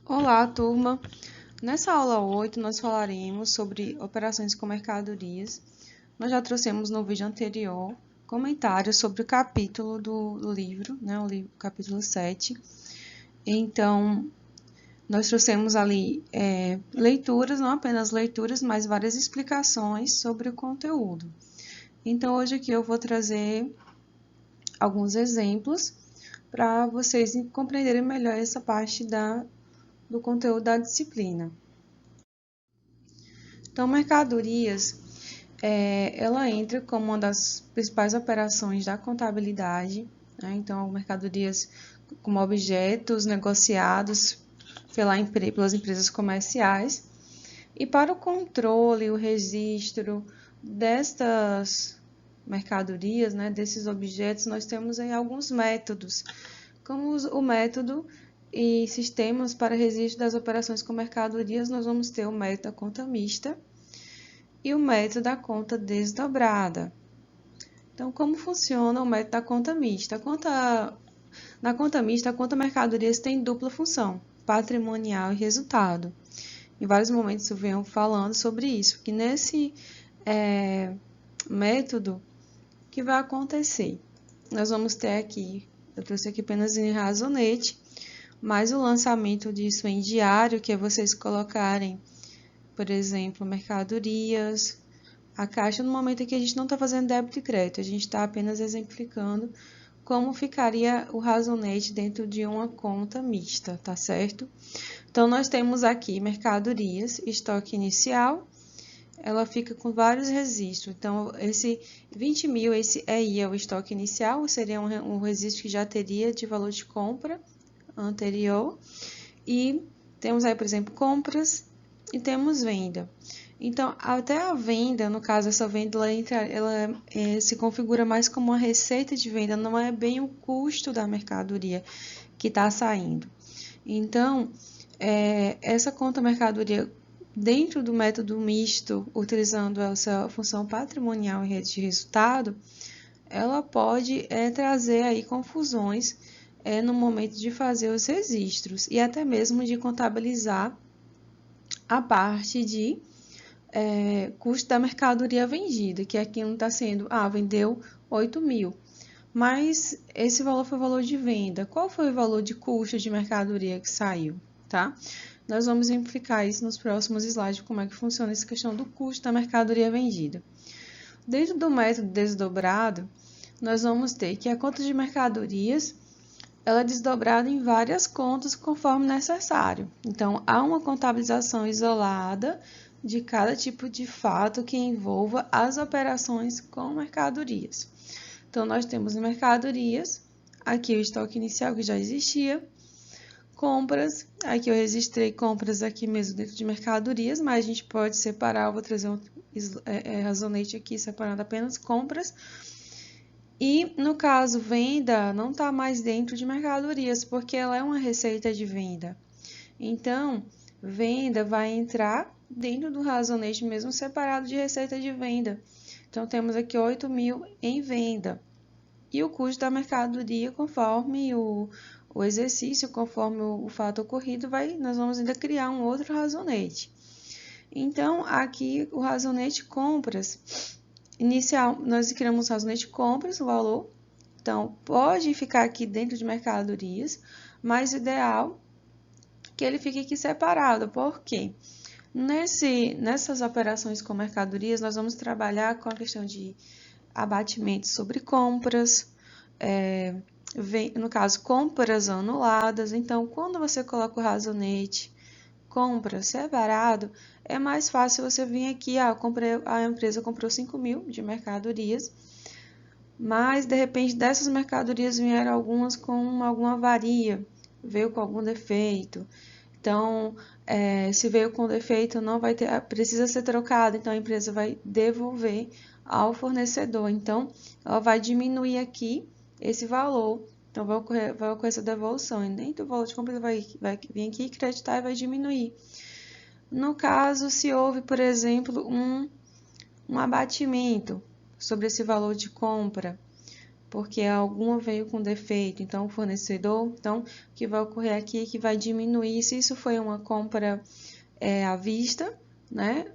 Olá, turma! Nessa aula 8, nós falaremos sobre operações com mercadorias. Nós já trouxemos no vídeo anterior comentários sobre o capítulo do livro, né, o capítulo 7. Então, nós trouxemos ali leituras, não apenas leituras, mas várias explicações sobre o conteúdo. Então, hoje aqui eu vou trazer alguns exemplos para vocês compreenderem melhor essa parte do conteúdo da disciplina. Então, mercadorias, ela entra como uma das principais operações da contabilidade, né? Então, mercadorias como objetos negociados pelas empresas comerciais. E para o controle, o registro destas mercadorias, né, desses objetos, nós temos aí alguns métodos, como o método e sistemas para registro das operações com mercadorias. Nós vamos ter o método da conta mista e o método da conta desdobrada. Então, como funciona o método da conta mista? Na conta mista, a conta mercadorias tem dupla função, patrimonial e resultado. Em vários momentos eu venho falando sobre isso, que nesse método, o que vai acontecer? Nós vamos ter aqui, eu trouxe aqui apenas em razonete, mas o lançamento disso em diário, que é vocês colocarem, por exemplo, mercadorias, a caixa, no momento em que a gente não está fazendo débito e crédito, a gente está apenas exemplificando como ficaria o razonete dentro de uma conta mista, tá certo? Então, nós temos aqui mercadorias, estoque inicial, ela fica com vários registros. Então, esse 20 mil, esse aí é o estoque inicial, seria um registro que já teria de valor de compra anterior. E temos aí, por exemplo, compras e temos venda. Então, até a venda, no caso, essa venda, ela se configura mais como uma receita de venda, não é bem o custo da mercadoria que está saindo. Então, essa conta mercadoria, dentro do método misto, utilizando essa função patrimonial e rede de resultado, ela pode trazer aí confusões no momento de fazer os registros e até mesmo de contabilizar a parte de custo da mercadoria vendida, que aqui não está sendo, vendeu 8 mil, mas esse valor foi o valor de venda. Qual foi o valor de custo de mercadoria que saiu, tá? Nós vamos simplificar isso nos próximos slides, como é que funciona essa questão do custo da mercadoria vendida. Dentro do método desdobrado, nós vamos ter que a conta de mercadorias, ela é desdobrada em várias contas conforme necessário. Então, há uma contabilização isolada de cada tipo de fato que envolva as operações com mercadorias. Então, nós temos mercadorias, aqui o estoque inicial que já existia, compras, aqui eu registrei compras aqui mesmo dentro de mercadorias, mas a gente pode separar, eu vou trazer um razonete aqui separando apenas compras. E, no caso, venda não está mais dentro de mercadorias, porque ela é uma receita de venda. Então, venda vai entrar dentro do razonete mesmo separado de receita de venda. Então, temos aqui 8 mil em venda. E o custo da mercadoria, conforme o exercício, conforme o fato ocorrido, nós vamos ainda criar um outro razonete. Então, aqui o razonete compras inicial, nós criamos o razonete compras, o valor. Então, pode ficar aqui dentro de mercadorias, mas o ideal é que ele fique aqui separado. Por quê? Nessas operações com mercadorias, nós vamos trabalhar com a questão de abatimento sobre compras, no caso, compras anuladas. Então, quando você coloca o razonete compra separado, é mais fácil você vir aqui, a empresa comprou 5 mil de mercadorias, mas de repente dessas mercadorias vieram algumas com alguma avaria, veio com algum defeito. Então, se veio com defeito, não vai ter, precisa ser trocado, então a empresa vai devolver ao fornecedor. Então, ela vai diminuir aqui esse valor. Então, vai ocorrer essa devolução. E dentro do valor de compra, vai vir aqui, creditar e vai diminuir. No caso, se houve, por exemplo, um abatimento sobre esse valor de compra, porque alguma veio com defeito, então o fornecedor, então o que vai ocorrer aqui é que vai diminuir, se isso foi uma compra à vista, né?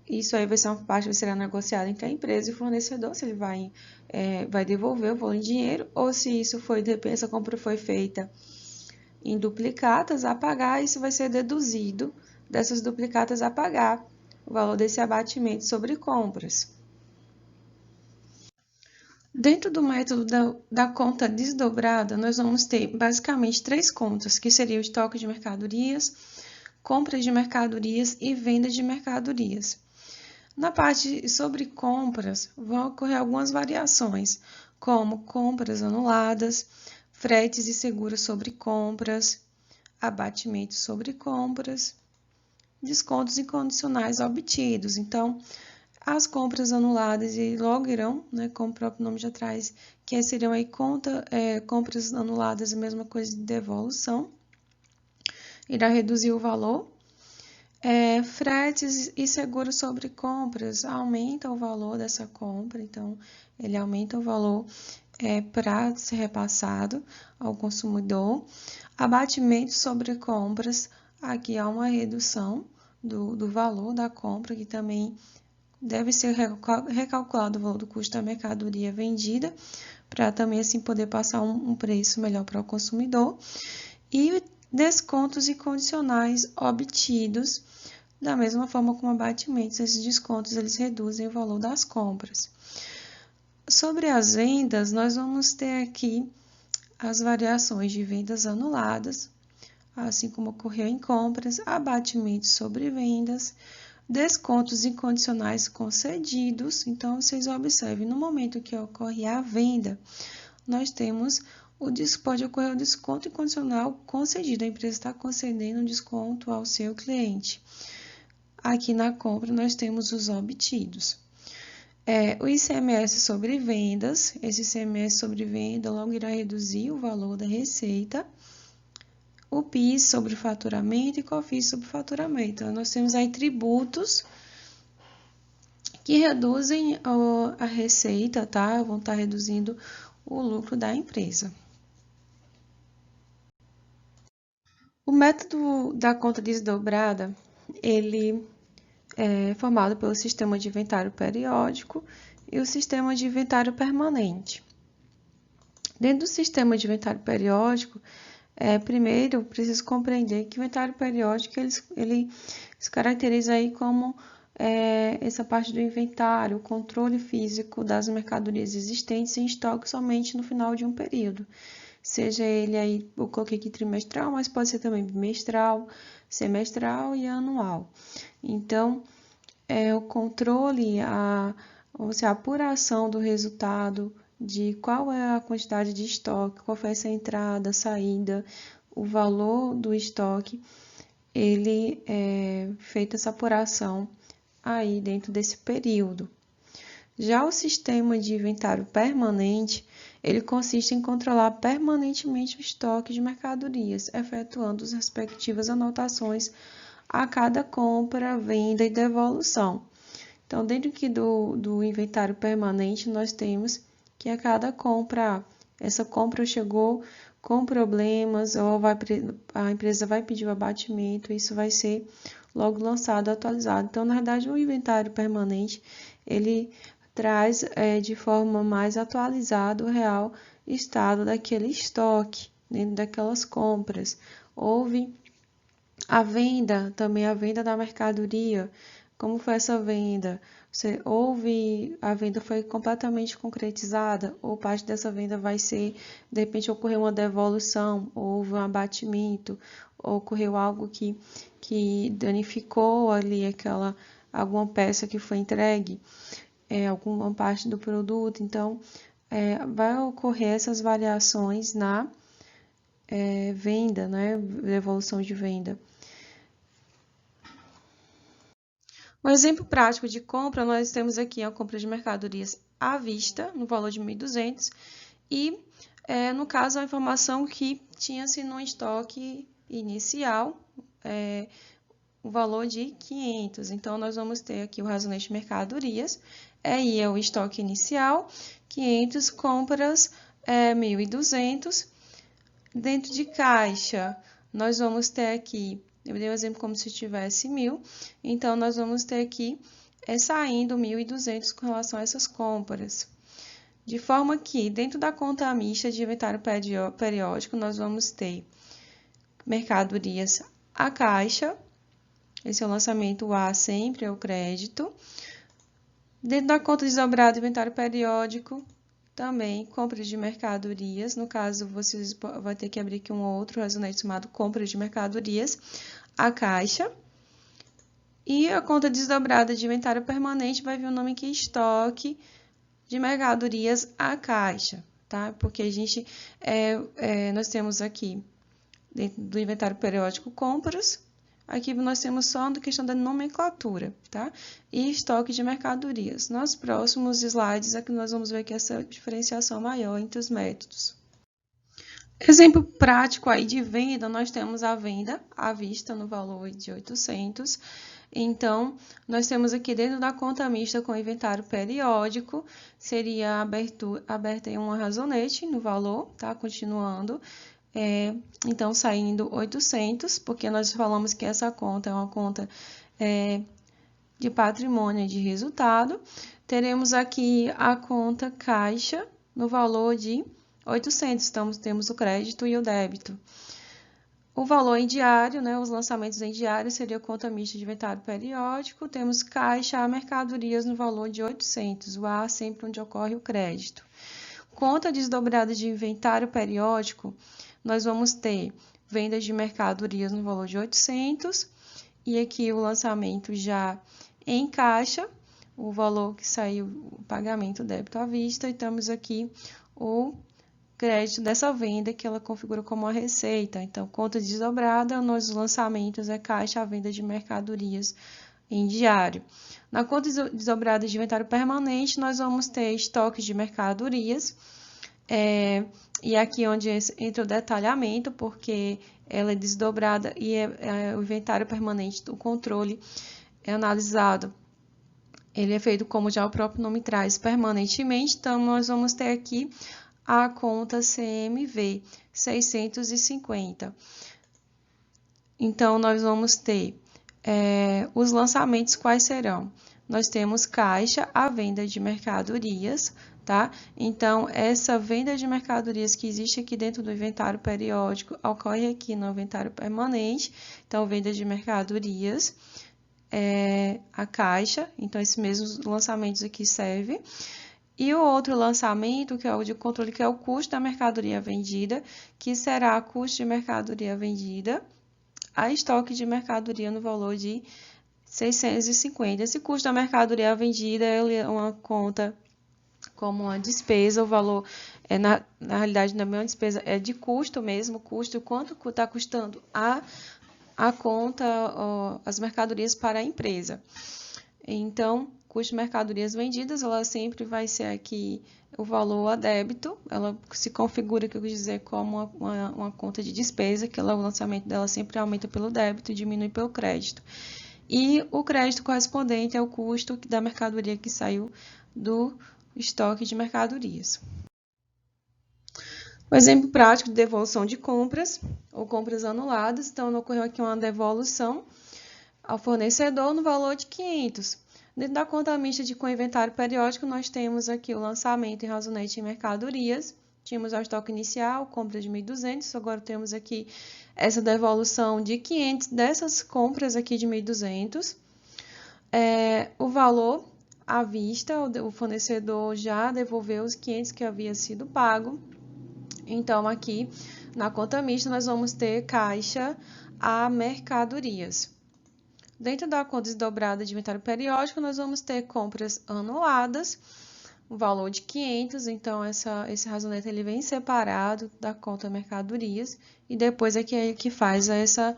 Isso aí vai ser uma parte que será negociada entre a empresa e o fornecedor, se ele vai devolver o valor em dinheiro, ou se isso foi, de repente, essa compra foi feita em duplicatas a pagar, isso vai ser deduzido dessas duplicatas a pagar, o valor desse abatimento sobre compras. Dentro do método da conta desdobrada, nós vamos ter basicamente 3 contas, que seriam o estoque de mercadorias, compras de mercadorias e venda de mercadorias. Na parte sobre compras, vão ocorrer algumas variações, como compras anuladas, fretes e seguros sobre compras, abatimentos sobre compras, descontos incondicionais obtidos. Então, as compras anuladas e logo irão, né, como o próprio nome já traz, que seriam aí compras anuladas, a mesma coisa de devolução, irá reduzir o valor. Fretes e seguros sobre compras aumenta o valor dessa compra, então ele aumenta o valor para ser repassado ao consumidor. Abatimento sobre compras, aqui há uma redução do valor da compra, que também deve ser recalculado o valor do custo da mercadoria vendida, para também assim poder passar um preço melhor para o consumidor. E descontos incondicionais obtidos, da mesma forma como abatimentos, esses descontos eles reduzem o valor das compras. Sobre as vendas, nós vamos ter aqui as variações de vendas anuladas, assim como ocorreu em compras, abatimentos sobre vendas, descontos incondicionais concedidos. Então, vocês observem, no momento que ocorre a venda, nós temos pode ocorrer o desconto incondicional concedido. A empresa está concedendo um desconto ao seu cliente. Aqui na compra, nós temos os obtidos. O ICMS sobre vendas, esse ICMS sobre venda logo irá reduzir o valor da receita. O PIS sobre faturamento e COFINS sobre faturamento. Então, nós temos aí tributos que reduzem a receita, tá? Vão estar reduzindo o lucro da empresa. O método da conta desdobrada, ele é formado pelo sistema de inventário periódico e o sistema de inventário permanente. Dentro do sistema de inventário periódico, primeiro, preciso compreender que o inventário periódico ele se caracteriza aí como essa parte do inventário, o controle físico das mercadorias existentes em estoque somente no final de um período. Seja ele aí, eu coloquei aqui trimestral, mas pode ser também bimestral, semestral e anual. Então, o controle, a apuração do resultado, de qual é a quantidade de estoque, qual foi essa entrada, saída, o valor do estoque, ele feita essa apuração aí dentro desse período. Já o sistema de inventário permanente, ele consiste em controlar permanentemente o estoque de mercadorias, efetuando as respectivas anotações a cada compra, venda e devolução. Então, dentro aqui do inventário permanente, nós temos que a cada compra, essa compra chegou com problemas, ou a empresa vai pedir o abatimento, isso vai ser logo lançado, atualizado. Então, na verdade, o inventário permanente, ele traz de forma mais atualizada o real estado daquele estoque, dentro daquelas compras. Houve a venda, também a venda da mercadoria. Como foi essa venda? A venda foi completamente concretizada, ou parte dessa venda vai ser, de repente ocorreu uma devolução, houve um abatimento, ou ocorreu algo que danificou ali alguma peça que foi entregue, alguma parte do produto. Então, vai ocorrer essas variações na venda, né? Devolução de venda. Um exemplo prático de compra, nós temos aqui a compra de mercadorias à vista, no valor de 1.200, e, no caso, a informação que tinha-se no estoque inicial, o valor de 500. Então, nós vamos ter aqui o razonete de mercadorias, aí é o estoque inicial, 500, compras, 1.200. Dentro de caixa, nós vamos ter aqui, eu dei um exemplo como se tivesse 1.000, então, nós vamos ter aqui, saindo 1.200 com relação a essas compras. De forma que, dentro da conta mista de inventário periódico, nós vamos ter mercadorias a caixa, esse é o lançamento A, sempre é o crédito. Dentro da conta desdobrada inventário periódico, também compras de mercadorias, no caso, vocês vão ter que abrir aqui um outro razonete chamado compras de mercadorias, a caixa. E a conta desdobrada de inventário permanente vai vir o nome aqui, estoque de mercadorias a caixa, tá? Porque a gente, nós temos aqui, dentro do inventário periódico, compras. Aqui nós temos só a questão da nomenclatura, tá? E estoque de mercadorias. Nos próximos slides, aqui nós vamos ver aqui essa diferenciação maior entre os métodos. Exemplo prático aí de venda, nós temos a venda à vista no valor de 800. Então, nós temos aqui dentro da conta mista com inventário periódico, seria aberta em uma razonete no valor, tá? Continuando. Então, saindo 800, porque nós falamos que essa conta é uma conta de patrimônio e de resultado. Teremos aqui a conta caixa no valor de 800, então temos o crédito e o débito. O valor em diário, né, os lançamentos em diário, seria a conta mista de inventário periódico. Temos caixa a mercadorias no valor de 800, o A sempre onde ocorre o crédito. Conta desdobrada de inventário periódico, nós vamos ter vendas de mercadorias no valor de 800 e aqui o lançamento já em caixa, o valor que saiu, o pagamento débito à vista, e temos aqui o crédito dessa venda que ela configura como uma receita. Então, conta desdobrada nos lançamentos é caixa a venda de mercadorias em diário. Na conta desdobrada de inventário permanente, nós vamos ter estoque de mercadorias, e aqui onde entra o detalhamento, porque ela é desdobrada e o inventário permanente, o controle é analisado. Ele é feito, como já o próprio nome traz, permanentemente. Então, nós vamos ter aqui a conta CMV 650. Então, nós vamos ter os lançamentos quais serão? Nós temos caixa, a venda de mercadorias, tá? Então, essa venda de mercadorias que existe aqui dentro do inventário periódico ocorre aqui no inventário permanente. Então, venda de mercadorias, a caixa, então esses mesmos lançamentos aqui servem. E o outro lançamento, que é o de controle, que é o custo da mercadoria vendida, que será custo de mercadoria vendida a estoque de mercadoria no valor de 650. Esse custo da mercadoria vendida é uma conta como uma despesa, o valor, na realidade, não é uma despesa, é de custo mesmo, custo, quanto está custando a conta, as mercadorias para a empresa. Então, custo de mercadorias vendidas, ela sempre vai ser aqui o valor a débito, ela se configura, que eu quis dizer, como uma conta de despesa, que o lançamento dela sempre aumenta pelo débito e diminui pelo crédito. E o crédito correspondente é o custo da mercadoria que saiu do estoque de mercadorias. O exemplo prático de devolução de compras ou compras anuladas. Então, ocorreu aqui uma devolução ao fornecedor no valor de 500. Dentro da conta mista com inventário periódico, nós temos aqui o lançamento em razonete em mercadorias. Tínhamos o estoque inicial, compra de 1.200, agora temos aqui essa devolução de 500 dessas compras aqui de 1.200. O valor à vista, o fornecedor já devolveu os 500 que havia sido pago. Então, aqui na conta mista, nós vamos ter caixa a mercadorias. Dentro da conta desdobrada de inventário periódico, nós vamos ter compras anuladas, o valor de 500, então esse razonete ele vem separado da conta mercadorias, e depois é que faz essa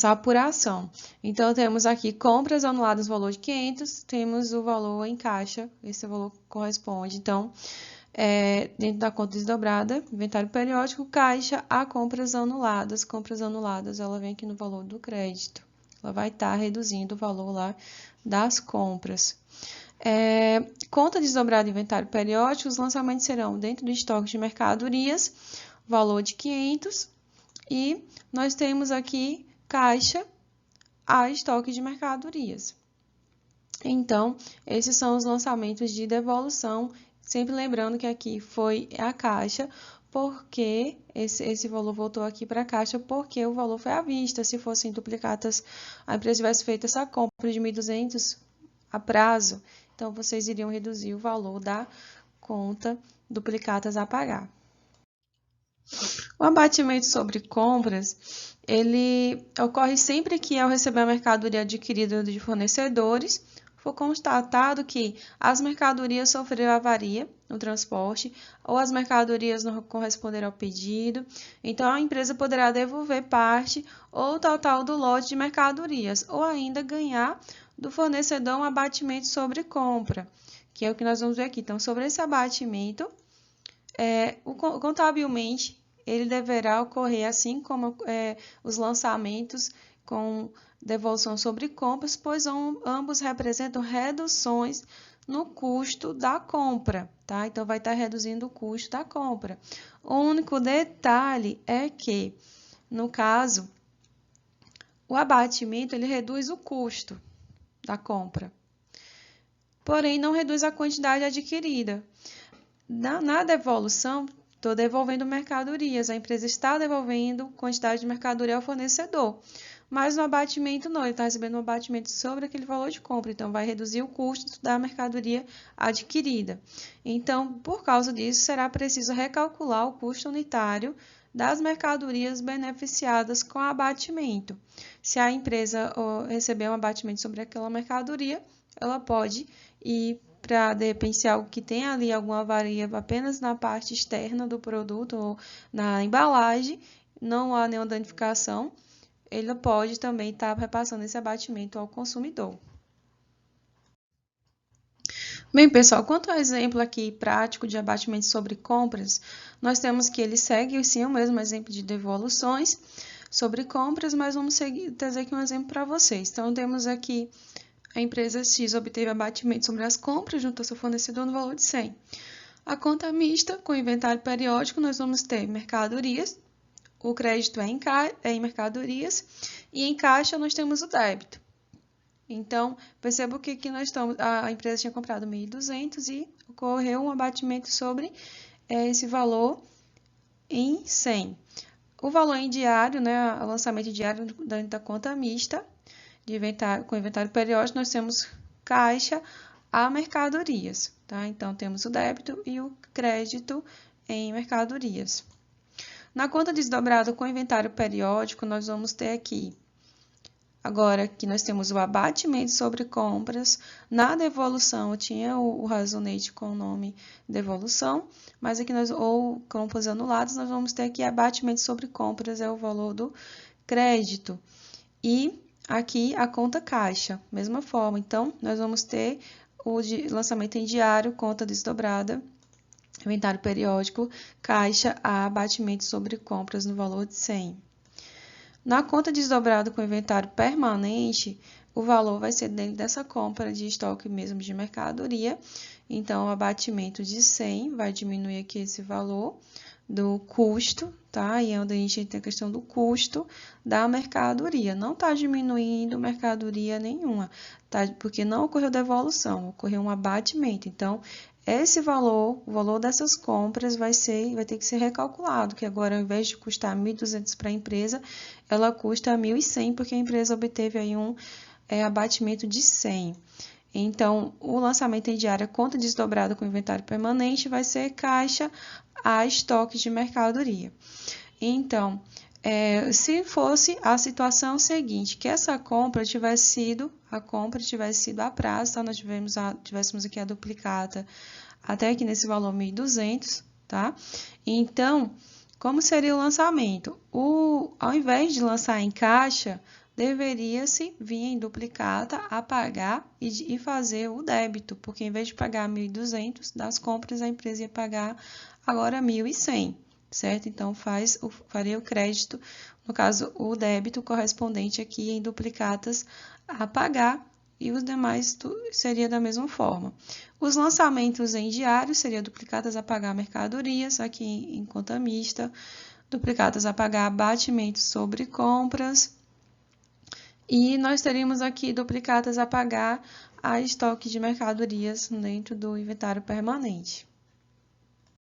apuração. Então, temos aqui compras anuladas no valor de 500, temos o valor em caixa, esse valor corresponde. Então, dentro da conta desdobrada, inventário periódico, caixa, a compras anuladas. Compras anuladas, ela vem aqui no valor do crédito. Ela vai estar reduzindo o valor lá das compras. Conta desdobrada, inventário periódico, os lançamentos serão dentro do estoque de mercadorias, valor de 500, e nós temos aqui caixa, a estoque de mercadorias. Então, esses são os lançamentos de devolução, sempre lembrando que aqui foi a caixa, porque esse valor voltou aqui para a caixa, porque o valor foi à vista. Se fossem duplicatas, a empresa tivesse feito essa compra de 1.200 a prazo, então vocês iriam reduzir o valor da conta duplicatas a pagar. O abatimento sobre compras, ele ocorre sempre que, ao receber a mercadoria adquirida de fornecedores, for constatado que as mercadorias sofreram avaria no transporte ou as mercadorias não corresponderam ao pedido, então a empresa poderá devolver parte ou total do lote de mercadorias ou ainda ganhar do fornecedor um abatimento sobre compra, que é o que nós vamos ver aqui. Então, sobre esse abatimento, contabilmente, ele deverá ocorrer assim como os lançamentos com devolução sobre compras, pois ambos representam reduções no custo da compra, tá? Então, vai estar reduzindo o custo da compra. O único detalhe é que, no caso, o abatimento, ele reduz o custo da compra, porém, não reduz a quantidade adquirida. Na devolução, estou devolvendo mercadorias, a empresa está devolvendo quantidade de mercadoria ao fornecedor. Mas no abatimento não, ele está recebendo um abatimento sobre aquele valor de compra, então vai reduzir o custo da mercadoria adquirida. Então, por causa disso, será preciso recalcular o custo unitário das mercadorias beneficiadas com abatimento. Se a empresa receber um abatimento sobre aquela mercadoria, ela pode ir para, de repente, se algo que tem ali alguma avaria apenas na parte externa do produto ou na embalagem, não há nenhuma danificação, ele pode também estar repassando esse abatimento ao consumidor. Bem, pessoal, quanto ao exemplo aqui prático de abatimento sobre compras, nós temos que ele segue sim o mesmo exemplo de devoluções sobre compras, mas vamos trazer aqui um exemplo para vocês. Então, temos aqui a empresa X obteve abatimento sobre as compras junto ao seu fornecedor no valor de 100. A conta mista, com inventário periódico, nós vamos ter mercadorias, o crédito é em mercadorias, e em caixa nós temos o débito. Então, perceba que aqui nós estamos, a empresa tinha comprado 1.200 e ocorreu um abatimento sobre esse valor em 100. O valor em diário, né, o lançamento diário dentro da conta mista, com inventário periódico, nós temos caixa a mercadorias, tá? Então, temos o débito e o crédito em mercadorias. Na conta desdobrada com inventário periódico, nós vamos ter aqui, agora que nós temos o abatimento sobre compras. Na devolução, eu tinha o razonete com o nome devolução, mas aqui ou compras anuladas, nós vamos ter aqui abatimento sobre compras, é o valor do crédito. E aqui a conta caixa, mesma forma. Então, nós vamos ter o lançamento em diário, conta desdobrada, inventário periódico, caixa a abatimento sobre compras no valor de 100. Na conta desdobrada com inventário permanente, o valor vai ser dentro dessa compra de estoque mesmo de mercadoria. Então, o abatimento de 100 vai diminuir aqui esse valor do custo, tá? E é onde a gente tem a questão do custo da mercadoria. Não está diminuindo mercadoria nenhuma, tá? Porque não ocorreu devolução, ocorreu um abatimento. Então, esse valor, o valor dessas compras vai ter que ser recalculado, que agora, ao invés de custar 1.200 para a empresa, ela custa 1.100, porque a empresa obteve aí um abatimento de 100. Então, o lançamento em diária, conta desdobrada com inventário permanente, vai ser caixa a estoque de mercadoria. Então, se fosse a situação seguinte, que essa compra tivesse sido a prazo, tá? Nós tivéssemos aqui a duplicata até aqui nesse valor 1.200, tá? Então, como seria o lançamento? Ao invés de lançar em caixa, deveria-se vir em duplicata a pagar e fazer o débito, porque em vez de pagar 1.200 das compras, a empresa ia pagar agora 1.100, certo? Então, faria o crédito, no caso, o débito correspondente aqui em duplicatas a pagar, e os demais seria da mesma forma. Os lançamentos em diário seria duplicatas a pagar mercadorias, aqui em conta mista, duplicatas a pagar abatimentos sobre compras, e nós teríamos aqui duplicatas a pagar a estoque de mercadorias dentro do inventário permanente.